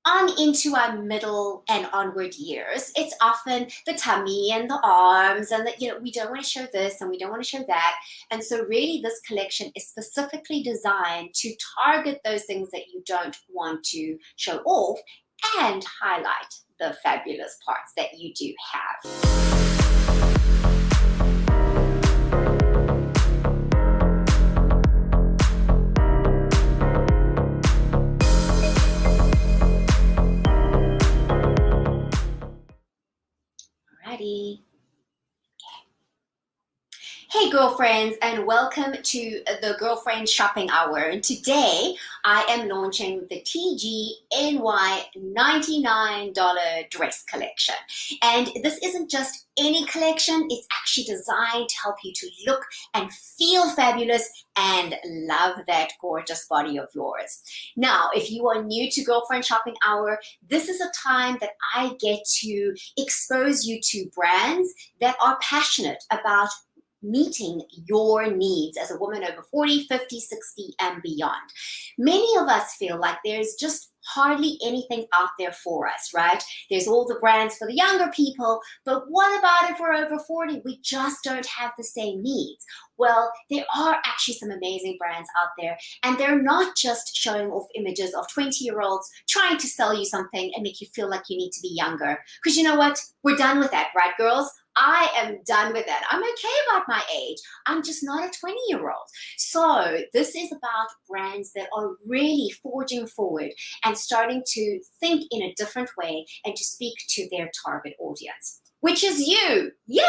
on into our middle and onward years, it's often the tummy and the arms and we don't want to show this and we don't want to show that. And so really this collection is specifically designed to target those things that you don't want to show off and highlight the fabulous parts that you do have. Alrighty. Hey girlfriends, and welcome to the Girlfriend Shopping Hour. And today I am launching the TGNY $99 dress collection. And this isn't just any collection, it's actually designed to help you to look and feel fabulous and love that gorgeous body of yours. Now, if you are new to Girlfriend Shopping Hour, this is a time that I get to expose you to brands that are passionate about meeting your needs as a woman over 40, 50, 60, and beyond. Many of us feel like there's just hardly anything out there for us, right? There's all the brands for the younger people, but what about if we're over 40? We just don't have the same needs. Well, there are actually some amazing brands out there, and they're not just showing off images of 20-year-olds trying to sell you something and make you feel like you need to be younger. Because you know what? We're done with that, right, girls? I am done with that. I'm okay about my age. I'm just not a 20-year-old. So this is about brands that are really forging forward and starting to think in a different way and to speak to their target audience, which is you. Yay!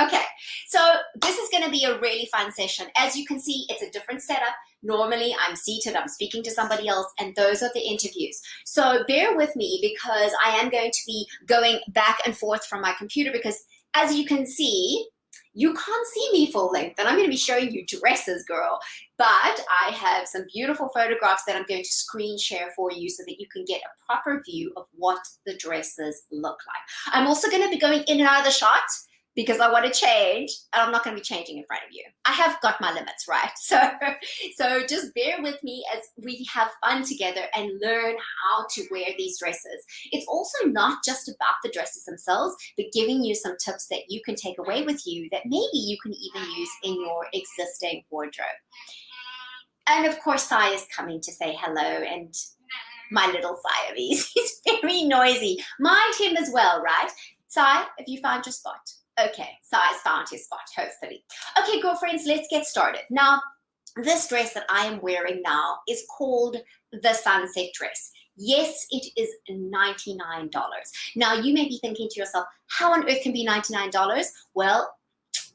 Okay, so this is going to be a really fun session. As you can see, it's a different setup. Normally, I'm seated, I'm speaking to somebody else, and those are the interviews. So bear with me because I am going to be going back and forth from my computer because as you can see, you can't see me full length, and I'm going to be showing you dresses, girl. But I have some beautiful photographs that I'm going to screen share for you so that you can get a proper view of what the dresses look like. I'm also going to be going in and out of the shot because I want to change, and I'm not going to be changing in front of you. I have got my limits, right? So just bear with me as we have fun together and learn how to wear these dresses. It's also not just about the dresses themselves, but giving you some tips that you can take away with you that maybe you can even use in your existing wardrobe. And of course, Sai is coming to say hello, and my little Siamese, he's very noisy. Mind him as well, right? Sai, have you found your spot? Okay, Sai's found his spot, hopefully. Okay, girlfriends, let's get started. Now, this dress that I am wearing now is called the Sunset Dress. Yes, it is $99. Now, you may be thinking to yourself, how on earth can be $99? Well,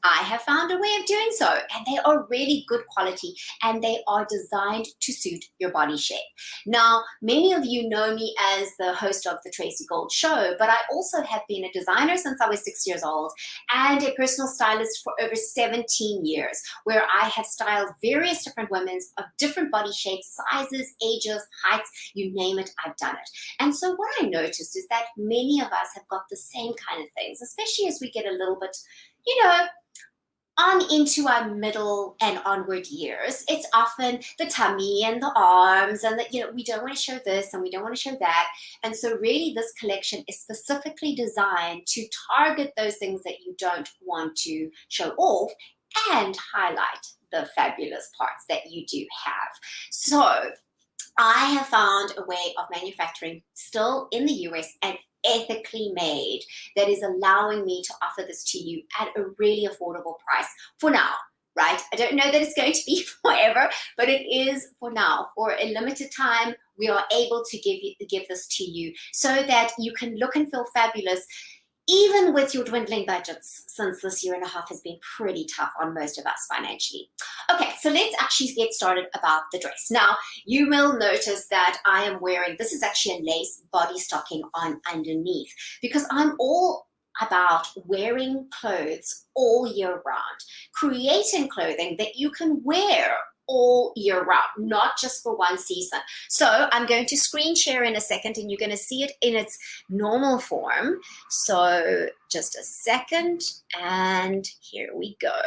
I have found a way of doing so, and they are really good quality, and they are designed to suit your body shape. Now, many of you know me as the host of the Tracy Gold Show, but I also have been a designer since I was 6 years old and a personal stylist for over 17 years, where I have styled various different women of different body shapes, sizes, ages, heights, you name it, I've done it. And so what I noticed is that many of us have got the same kind of things, especially as we get a little bit, on into our middle and onward years. It's often the tummy and the arms and we don't want to show this and we don't want to show that. And so really this collection is specifically designed to target those things that you don't want to show off and highlight the fabulous parts that you do have. So I have found a way of manufacturing still in the US and ethically made that is allowing me to offer this to you at a really affordable price for now, right? I don't know that it's going to be forever, but it is for now. For a limited time, we are able to give this to you so that you can look and feel fabulous even with your dwindling budgets, since this year and a half has been pretty tough on most of us financially. Okay, so let's actually get started about the dress. Now, you will notice that I am wearing, this is actually a lace body stocking on underneath, because I'm all about wearing clothes all year round, creating clothing that you can wear all year round, not just for one season. So I'm going to screen share in a second and you're going to see it in its normal form. So just a second, and here we go.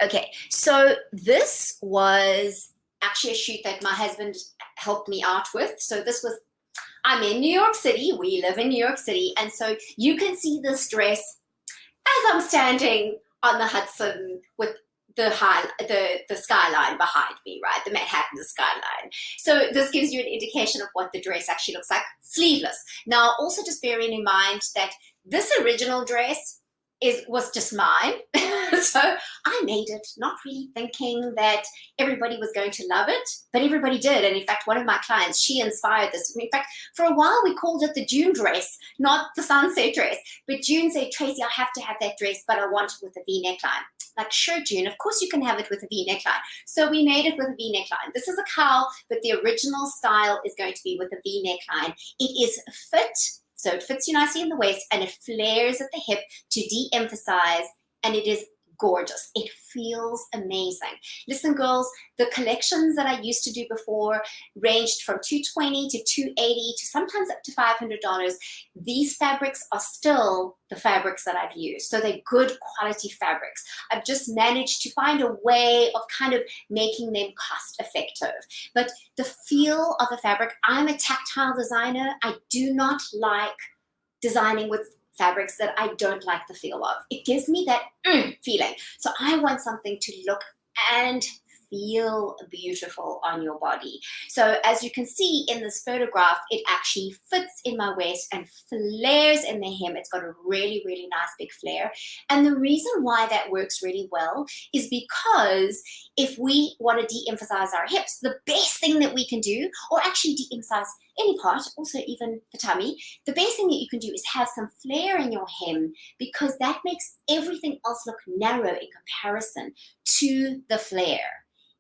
Okay, so this was actually a shoot that my husband helped me out with. So this was I'm in New York City. We live in New York City. And so you can see this dress as I'm standing on the Hudson with the skyline behind me, right? The Manhattan skyline. So this gives you an indication of what the dress actually looks like, sleeveless. Now, also just bearing in mind that this original dress was just mine. So I made it not really thinking that everybody was going to love it, but everybody did. And in fact, one of my clients, she inspired this. In fact, for a while we called it the June dress, not the sunset dress. But June said, Tracy, I have to have that dress, but I want it with a V neckline. Like, sure, June, of course you can have it with a V neckline. So we made it with a V neckline. This is a cowl, but the original style is going to be with a V neckline. It is fit, so it fits you nicely in the waist, and it flares at the hip to de-emphasize, and it is gorgeous. It feels amazing. Listen, girls, the collections that I used to do before ranged from $220 to $280 to sometimes up to $500. These fabrics are still the fabrics that I've used. So they're good quality fabrics. I've just managed to find a way of kind of making them cost effective. But the feel of the fabric, I'm a tactile designer. I do not like designing with fabrics that I don't like the feel of. It gives me that feeling. So I want something to look and feel beautiful on your body. So as you can see in this photograph, it actually fits in my waist and flares in the hem. It's got a really, really nice big flare. And the reason why that works really well is because if we want to de-emphasize our hips, the best thing that we can do, or actually de-emphasize any part, also even the tummy, the best thing that you can do is have some flare in your hem, because that makes everything else look narrow in comparison to the flare.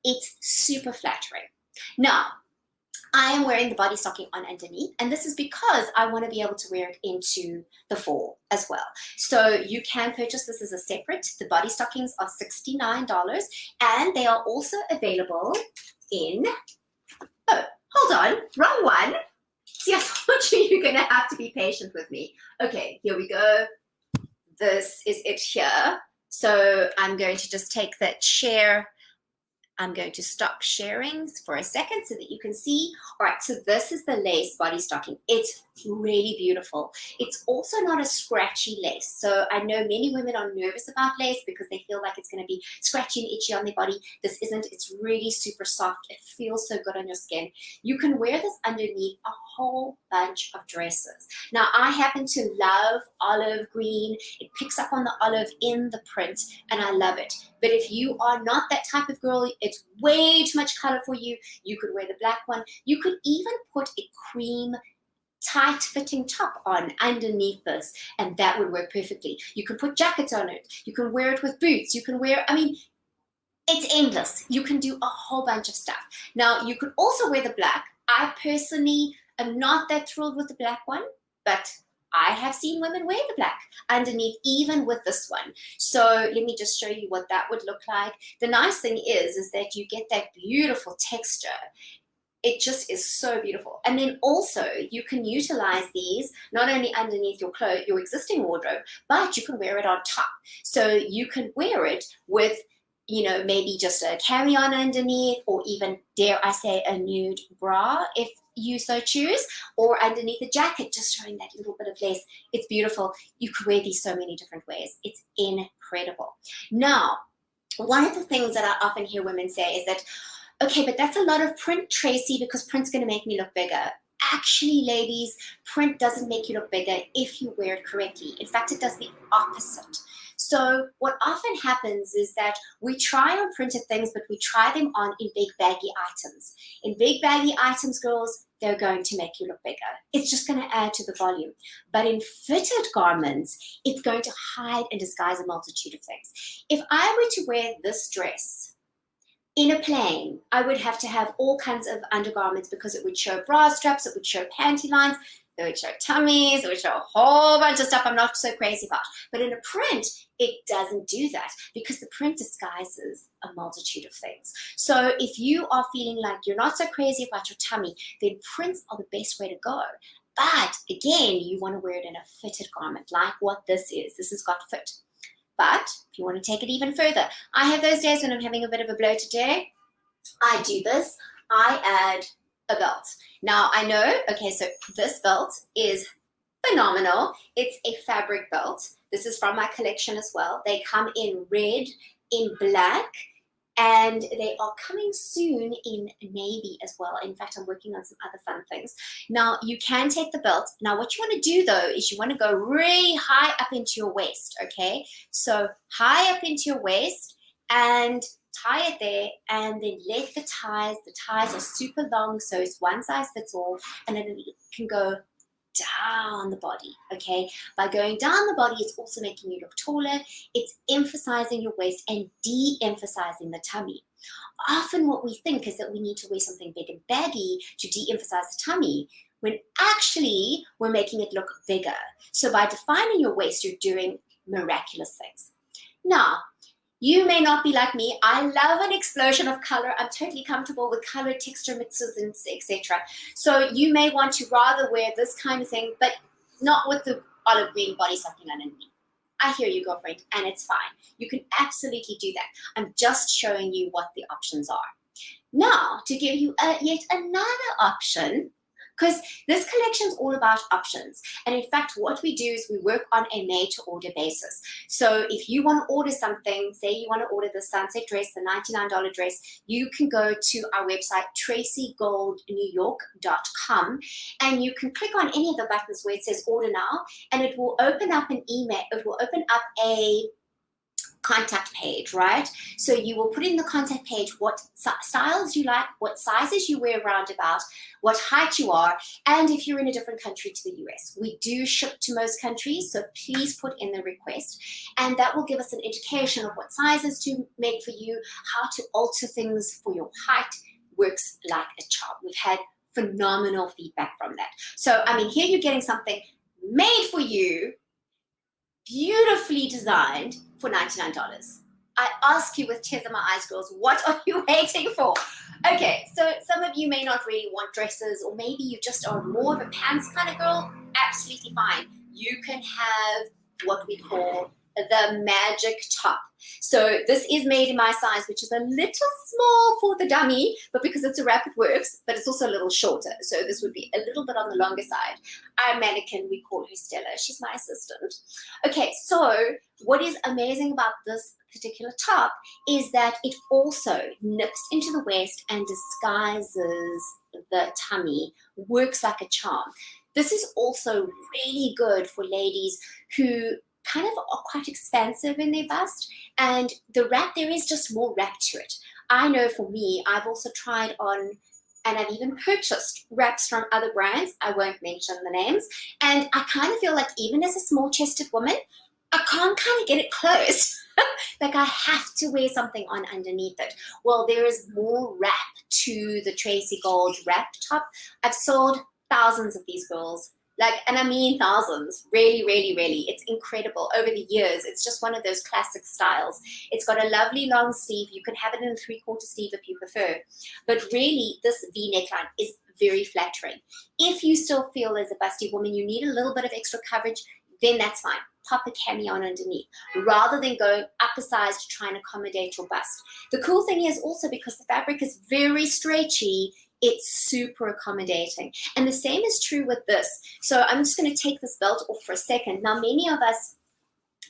It's super flattering. Now, I am wearing the body stocking on underneath, and this is because I want to be able to wear it into the fall as well. So you can purchase this as a separate. The body stockings are $69, and they are also available in, oh, hold on, wrong one. See, I told you you're going to have to be patient with me. Okay, here we go. This is it here. So I'm going to just take that share. I'm going to stop sharing for a second so that you can see. All right, so this is the lace body stocking. It's really beautiful. It's also not a scratchy lace. So I know many women are nervous about lace because they feel like it's going to be scratchy and itchy on their body. This isn't. It's really super soft. It feels so good on your skin. You can wear this underneath a whole bunch of dresses. Now, I happen to love olive green. It picks up on the olive in the print, and I love it. But if you are not that type of girl, it's way too much color for you, you could wear the black one. You could even put a cream tight fitting top on underneath this, and that would work perfectly. You can put jackets on it. You can wear it with boots. You can wear, I mean, it's endless. You can do a whole bunch of stuff. Now, you could also wear the black. I personally am not that thrilled with the black one, but I have seen women wear the black underneath, even with this one. So let me just show you what that would look like. The nice thing is that you get that beautiful texture. It just is so beautiful. And then also you can utilize these not only underneath your clothes, your existing wardrobe, but you can wear it on top. So you can wear it with, you know, maybe just a carry-on underneath, or even, dare I say, a nude bra if you so choose, or underneath a jacket, just showing that little bit of lace. It's beautiful. You could wear these so many different ways. It's incredible. Now, one of the things that I often hear women say is that, okay, but that's a lot of print, Tracy, because print's going to make me look bigger. Actually, ladies, print doesn't make you look bigger if you wear it correctly. In fact, it does the opposite. So what often happens is that we try on printed things, but we try them on in big baggy items. In big baggy items, girls, they're going to make you look bigger. It's just going to add to the volume. But in fitted garments, it's going to hide and disguise a multitude of things. If I were to wear this dress in a plain, I would have to have all kinds of undergarments because it would show bra straps, it would show panty lines, it would show tummies, it would show a whole bunch of stuff I'm not so crazy about. But in a print, it doesn't do that because the print disguises a multitude of things. So if you are feeling like you're not so crazy about your tummy, then prints are the best way to go. But again, you want to wear it in a fitted garment like what this is. This has got fit. But if you want to take it even further, I have those days when I'm having a bit of a bloated day. I do this. I add a belt. Now I know, okay, so this belt is phenomenal. It's a fabric belt. This is from my collection as well. They come in red, in black, and they are coming soon in navy as well. In fact, I'm working on some other fun things. Now, you can take the belt. Now, what you want to do, though, is you want to go really high up into your waist, okay? So high up into your waist and tie it there, and then let the ties are super long, so it's one size fits all, and then it can go down the body, okay? By going down the body, it's also making you look taller. It's emphasizing your waist and de-emphasizing the tummy. Often what we think is that we need to wear something big and baggy to de-emphasize the tummy, when actually we're making it look bigger. So by defining your waist, you're doing miraculous things. Now, you may not be like me. I love an explosion of color. I'm totally comfortable with color, texture mixes, and etc. So you may want to rather wear this kind of thing, but not with the olive green body sucking underneath. I hear you, girlfriend, and it's fine. You can absolutely do that. I'm just showing you what the options are. Now, to give you yet another option, because this collection is all about options. And in fact, what we do is we work on a made-to-order basis. So if you want to order something, say you want to order the sunset dress, the $99 dress, you can go to our website, tracygoldnewyork.com, and you can click on any of the buttons where it says order now, and it will open up an email, it will open up a contact page, right? So you will put in the contact page what styles you like, what sizes you wear roundabout, what height you are, and if you're in a different country to the US. We do ship to most countries, so please put in the request, and that will give us an indication of what sizes to make for you, how to alter things for your height. Works like a charm. We've had phenomenal feedback from that. So, I mean, here you're getting something made for you, beautifully designed for $99. I ask you with tears in my eyes, girls, what are you waiting for? Okay, so some of you may not really want dresses, or maybe you just are more of a pants kind of girl. Absolutely fine. You can have what we call the magic top. So this is made in my size, which is a little small for the dummy, but because it's a wrap, it works, but it's also a little shorter. So this would be a little bit on the longer side. Our mannequin, we call her Stella. She's my assistant. Okay, so what is amazing about this particular top is that it also nips into the waist and disguises the tummy, works like a charm. This is also really good for ladies who kind of are quite expansive in their bust, and the wrap, there is just more wrap to it. I know for me, I've also tried on, and I've even purchased wraps from other brands, I won't mention the names, and I kind of feel like even as a small-chested woman, I can't kind of get it closed. Like I have to wear something on underneath it. Well, there is more wrap to the Tracy Gold wrap top. I've sold thousands of these, girls. Like, and I mean thousands, really, really, really. It's incredible over the years. It's just one of those classic styles. It's got a lovely long sleeve. You can have it in a 3/4 sleeve if you prefer. But really, this V neckline is very flattering. If you still feel as a busty woman, you need a little bit of extra coverage, then that's fine. Pop a cami on underneath, rather than going up a size to try and accommodate your bust. The cool thing is also, because the fabric is very stretchy, it's super accommodating. And the same is true with this. So I'm just going to take this belt off for a second. Now, many of us,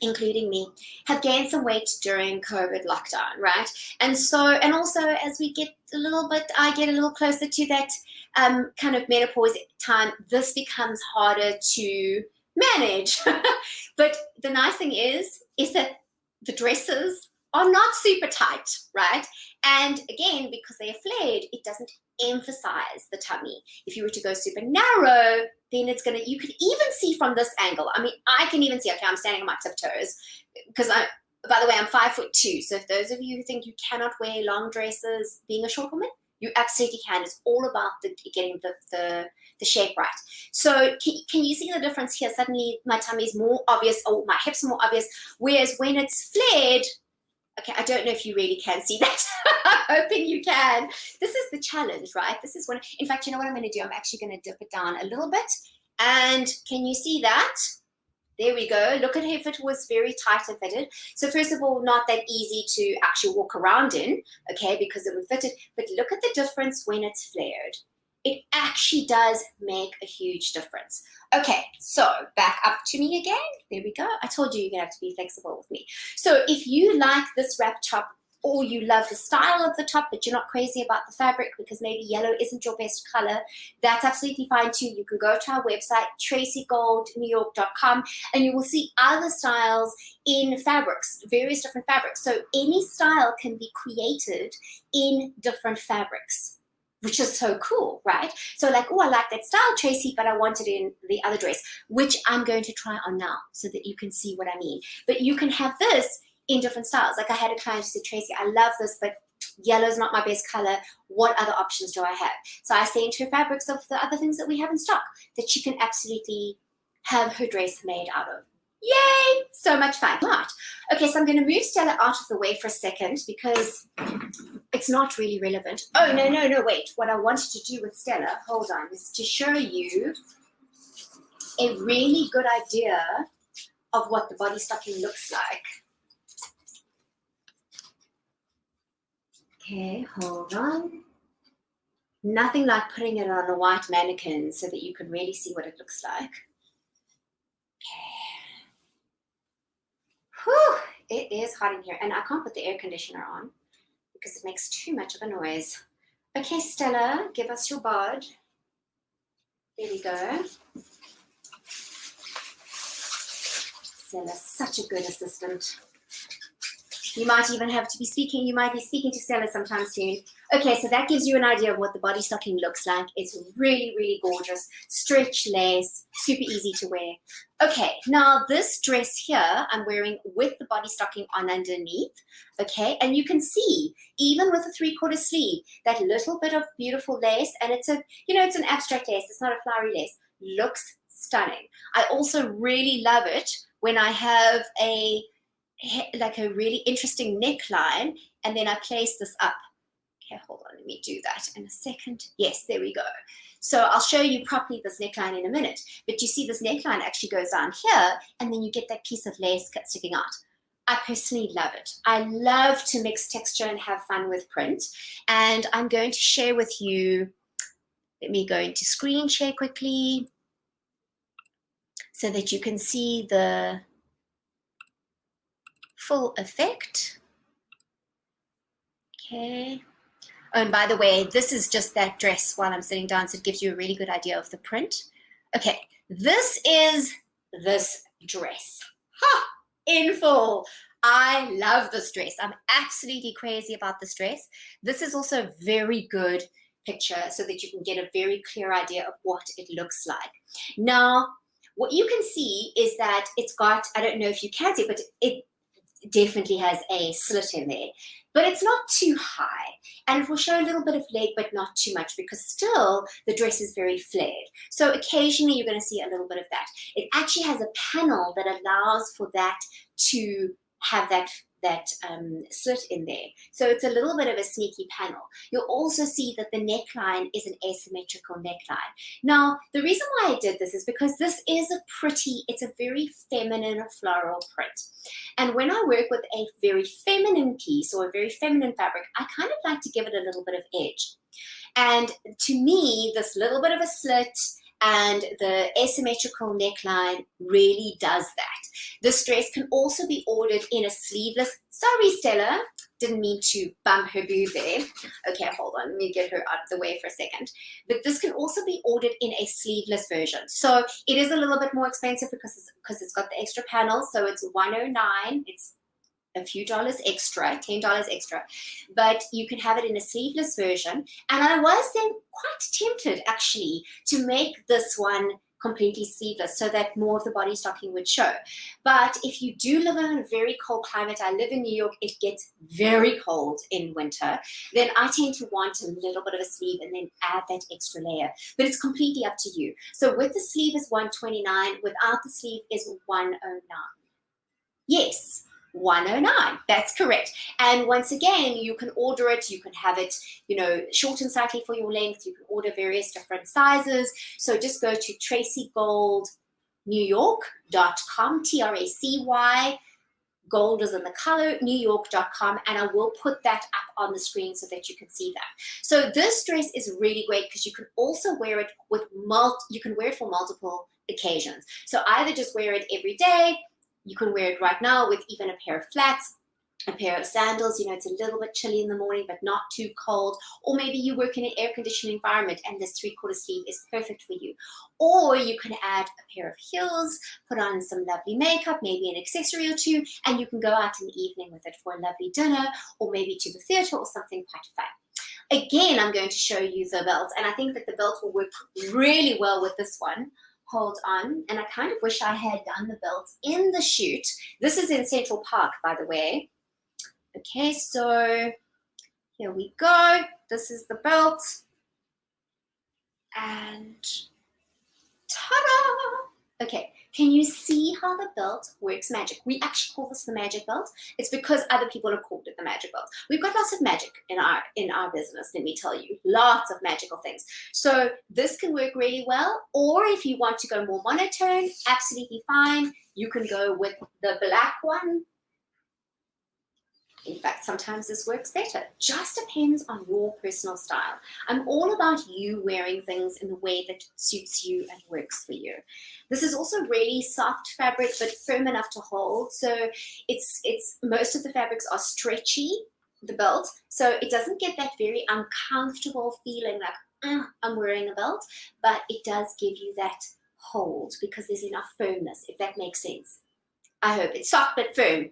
including me, have gained some weight during COVID lockdown, right? And so, and also as we get a little bit, I get a little closer to that kind of menopause time, this becomes harder to manage. But the nice thing is that the dresses are not super tight, right? And again, because they are flared, it doesn't emphasize the tummy. If you were to go super narrow, then it's gonna, you could even see from this angle. I mean, I can even see, okay, I'm standing on my tiptoes, because by the way, I'm 5'2". So if those of you who think you cannot wear long dresses being a short woman, you absolutely can. It's all about getting the shape right. So can you see the difference here? Suddenly my tummy is more obvious, or my hips are more obvious, whereas when it's flared, okay, I don't know if you really can see that. I'm hoping you can. This is the challenge, right? This is when, in fact, you know what I'm going to do? I'm actually going to dip it down a little bit. And can you see that? There we go. Look at if it was very tight and fitted. So first of all, not that easy to actually walk around in, okay, because it would fit it. But look at the difference when it's flared. It actually does make a huge difference. Okay, so back up to me again. There we go. I told you you're gonna have to be flexible with me. So if you like this wrap top, or you love the style of the top, but you're not crazy about the fabric because maybe yellow isn't your best color, that's absolutely fine too. You can go to our website, tracygoldnewyork.com, and you will see other styles in fabrics, various different fabrics. So any style can be created in different fabrics, which is so cool, right? So like, oh, I like that style, Tracy, but I want it in the other dress, which I'm going to try on now so that you can see what I mean. But you can have this in different styles. Like I had a client who said, Tracy, I love this, but yellow is not my best color. What other options do I have? So I sent her fabrics of the other things that we have in stock that she can absolutely have her dress made out of. Yay! So much fun. Right. Okay, so I'm going to move Stella out of the way for a second because it's not really relevant. Oh, no, wait. What I wanted to do with Stella, hold on, is to show you a really good idea of what the body stocking looks like. Okay, hold on. Nothing like putting it on a white mannequin so that you can really see what it looks like. Okay. Whew, it is hot in here, and I can't put the air conditioner on because it makes too much of a noise. Okay, Stella, give us your bod. There we go. Stella's such a good assistant. You might even have to be speaking, you might be speaking to Stella sometime soon. Okay, so that gives you an idea of what the body stocking looks like. It's really, really gorgeous. Stretch lace, super easy to wear. Okay, now this dress here, I'm wearing with the body stocking on underneath, okay? And you can see, even with a 3/4 sleeve, that little bit of beautiful lace, and it's a, it's an abstract lace, it's not a flowery lace, looks stunning. I also really love it when I have like a really interesting neckline, and then I place this up. Okay, hold on, let me do that in a second. Yes, there we go. So I'll show you properly this neckline in a minute, but you see this neckline actually goes down here, and then you get that piece of lace sticking out. I personally love it. I love to mix texture and have fun with print, and I'm going to share with you, let me go into screen share quickly so that you can see the full effect. Okay. Oh, and by the way, this is just that dress while I'm sitting down, so it gives you a really good idea of the print. Okay, this is this dress. Ha! In full. I love this dress. I'm absolutely crazy about this dress. This is also a very good picture so that you can get a very clear idea of what it looks like. Now, what you can see is that it's got, I don't know if you can see, but it definitely has a slit in there, but it's not too high, and it will show a little bit of leg but not too much because still the dress is very flared, so occasionally you're going to see a little bit of that. It actually has a panel that allows for that to have that slit in there, so it's a little bit of a sneaky panel. You'll also see that the neckline is an asymmetrical neckline. Now, the reason why I did this is because this is it's a very feminine floral print. And when I work with a very feminine piece or a very feminine fabric, I kind of like to give it a little bit of edge. And to me, this little bit of a slit and the asymmetrical neckline really does that. This dress can also be ordered in a sleeveless. Sorry, Stella, didn't mean to bump her boob there. Okay, hold on, let me get her out of the way for a second. But this can also be ordered in a sleeveless version. So it is a little bit more expensive because it's got the extra panels. So it's $109. It's a few dollars extra, $10 extra, but you can have it in a sleeveless version. And I was then quite tempted actually to make this one completely sleeveless so that more of the body stocking would show. But if you do live in a very cold climate, I live in New York, it gets very cold in winter, then I tend to want a little bit of a sleeve and then add that extra layer. But it's completely up to you. So with the sleeve is $129, without the sleeve is $109. Yes. $109. That's correct. And once again, you can order it. You can have it, short and slightly for your length. You can order various different sizes. So just go to tracygoldnewyork.com, TRACY Gold is in the color, newyork.com, and I will put that up on the screen so that you can see that. So this dress is really great because you can also wear it with you can wear it for multiple occasions. So either just wear it every day, you can wear it right now with even a pair of flats, a pair of sandals, you know, it's a little bit chilly in the morning, but not too cold. Or maybe you work in an air conditioned environment and this 3/4 sleeve is perfect for you. Or you can add a pair of heels, put on some lovely makeup, maybe an accessory or two, and you can go out in the evening with it for a lovely dinner or maybe to the theater or something quite fun. Again, I'm going to show you the belt, and I think that the belt will work really well with this one. Hold on, and I kind of wish I had done the belt in the shoot. This is in Central Park, by the way. Okay, so here we go. This is the belt. And ta-da! Okay, can you see how the belt works magic? We actually call this the magic belt. It's because other people have called it the magic belt. We've got lots of magic in our business, let me tell you. Lots of magical things. So this can work really well, or if you want to go more monotone, absolutely fine. You can go with the black one. In fact, sometimes this works better. Just depends on your personal style. I'm all about you wearing things in the way that suits you and works for you. This is also really soft fabric, but firm enough to hold. So it's most of the fabrics are stretchy, the belt, so it doesn't get that very uncomfortable feeling like I'm wearing a belt, but it does give you that hold because there's enough firmness, if that makes sense. I hope it's soft but firm.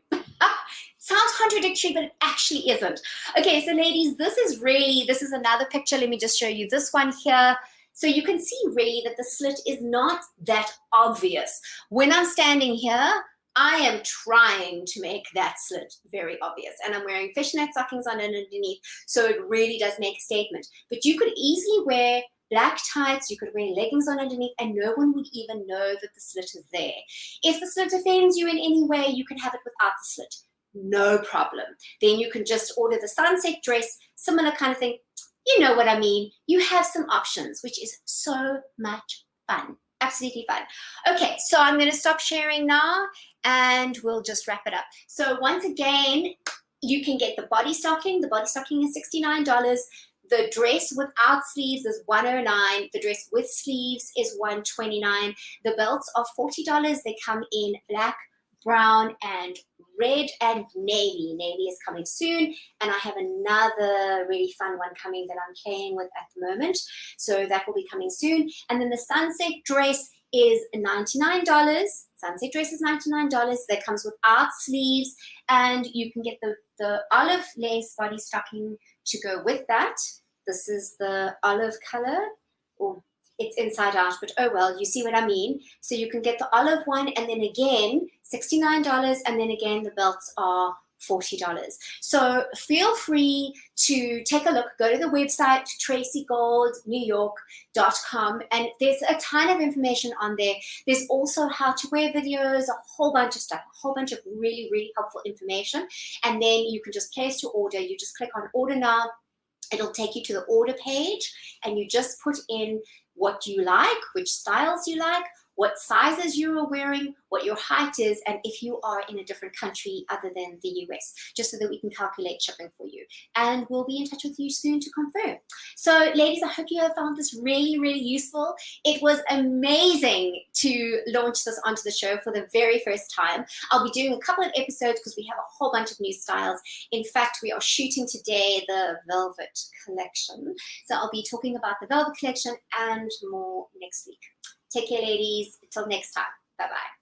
Sounds contradictory, but it actually isn't. Okay, so ladies, this is another picture. Let me just show you this one here. So you can see really that the slit is not that obvious. When I'm standing here, I am trying to make that slit very obvious. And I'm wearing fishnet stockings on and underneath, so it really does make a statement. But you could easily wear black tights, you could wear leggings on underneath, and no one would even know that the slit is there. If the slit offends you in any way, you can have it without the slit. No problem. Then you can just order the sunset dress, similar kind of thing. You know what I mean. You have some options, which is so much fun. Absolutely fun. Okay, so I'm going to stop sharing now and we'll just wrap it up. So once again, you can get the body stocking. The body stocking is $69. The dress without sleeves is $109. The dress with sleeves is $129. The belts are $40. They come in black, brown, and red and navy. Navy is coming soon, and I have another really fun one coming that I'm playing with at the moment, so that will be coming soon. And then the sunset dress is $99. Sunset dress is $99. That comes without sleeves, and you can get the olive lace body stocking to go with that. This is the olive color, or it's inside out, but oh well, you see what I mean. So you can get the olive one, and then again $69, and then again the belts are $40. So feel free to take a look. Go to the website tracygoldnewyork.com, and there's a ton of information on there. There's also how to wear videos, a whole bunch of stuff, a whole bunch of really, really helpful information. And then you can just place your order. You just click on order now. It'll take you to the order page, and you just put in what you like, which styles you like, what sizes you are wearing, what your height is, and if you are in a different country other than the US, just so that we can calculate shipping for you. And we'll be in touch with you soon to confirm. So ladies, I hope you have found this really, really useful. It was amazing to launch this onto the show for the very first time. I'll be doing a couple of episodes because we have a whole bunch of new styles. In fact, we are shooting today the Velvet collection. So I'll be talking about the Velvet collection and more next week. Take care, ladies. Until next time. Bye-bye.